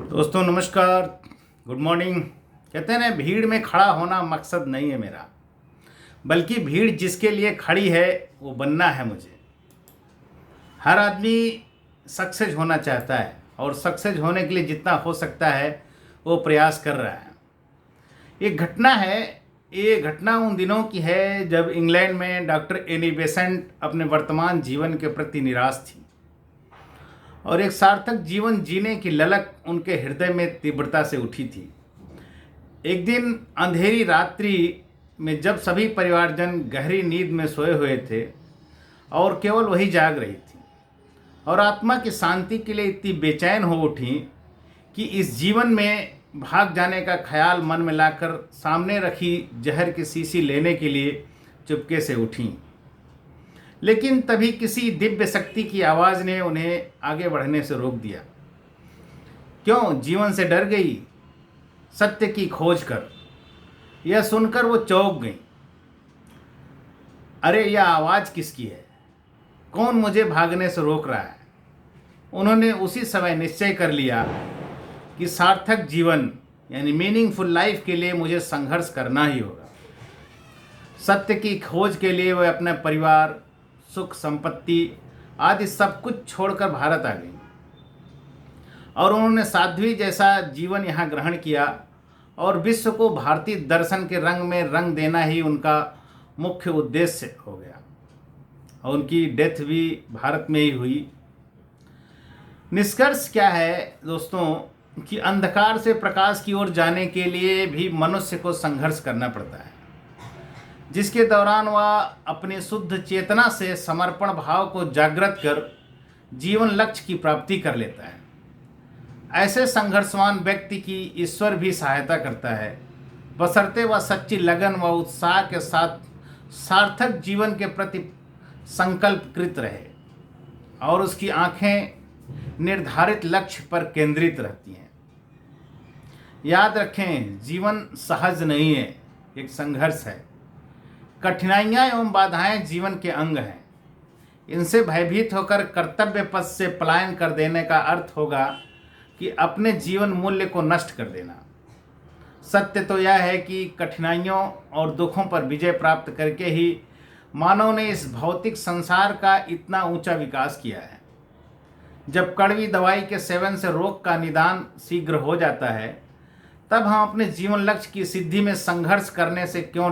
दोस्तों नमस्कार, good morning. कहते हैं ना, भीड़ में खड़ा होना मकसद नहीं है मेरा, बल्कि भीड़ जिसके लिए खड़ी है वो बनना है मुझे। हर आदमी सक्सेस होना चाहता है और सक्सेस होने के लिए जितना हो सकता है वो प्रयास कर रहा है। ये घटना उन दिनों की है जब इंग्लैंड में डॉक्टर एनी बेसेंट अपने वर्तमान जीवन के प्रति निराश थी और एक सार्थक जीवन जीने की ललक उनके हृदय में तीव्रता से उठी थी। एक दिन अंधेरी रात्रि में जब सभी परिवारजन गहरी नींद में सोए हुए थे और केवल वही जाग रही थी और आत्मा की शांति के लिए इतनी बेचैन हो उठी कि इस जीवन में भाग जाने का ख्याल मन में लाकर सामने रखी जहर की शीशी लेने के लिए चुपके से उठी। लेकिन तभी किसी दिव्य शक्ति की आवाज़ ने उन्हें आगे बढ़ने से रोक दिया। क्यों? जीवन से डर गई? सत्य की खोज कर? यह सुनकर वो चौंक गई। अरे, यह आवाज़ किसकी है? कौन मुझे भागने से रोक रहा है? उन्होंने उसी समय निश्चय कर लिया कि सार्थक जीवन यानी मीनिंगफुल लाइफ के लिए मुझे संघर्ष करना ही होगा। सत्य की खोज के लिए वह अपने परिवार, सुख संपत्ति आदि सब कुछ छोड़कर भारत आ गई और उन्होंने साध्वी जैसा जीवन यहाँ ग्रहण किया और विश्व को भारतीय दर्शन के रंग में रंग देना ही उनका मुख्य उद्देश्य हो गया और उनकी डेथ भी भारत में ही हुई। निष्कर्ष क्या है दोस्तों कि अंधकार से प्रकाश की ओर जाने के लिए भी मनुष्य को संघर्ष करना पड़ता है, जिसके दौरान वह अपनी शुद्ध चेतना से समर्पण भाव को जागृत कर जीवन लक्ष्य की प्राप्ति कर लेता है। ऐसे संघर्षवान व्यक्ति की ईश्वर भी सहायता करता है, बशर्ते वह सच्ची लगन व उत्साह के साथ सार्थक जीवन के प्रति संकल्पकृत रहे और उसकी आंखें निर्धारित लक्ष्य पर केंद्रित रहती हैं। याद रखें, जीवन सहज नहीं है, एक संघर्ष है। कठिनाइयाँ एवं बाधाएं जीवन के अंग हैं। इनसे भयभीत होकर कर्तव्य पथ से पलायन कर देने का अर्थ होगा कि अपने जीवन मूल्य को नष्ट कर देना। सत्य तो यह है कि कठिनाइयों और दुखों पर विजय प्राप्त करके ही मानव ने इस भौतिक संसार का इतना ऊंचा विकास किया है। जब कड़वी दवाई के सेवन से रोग का निदान शीघ्र हो जाता है, तब हम अपने जीवन लक्ष्य की सिद्धि में संघर्ष करने से क्यों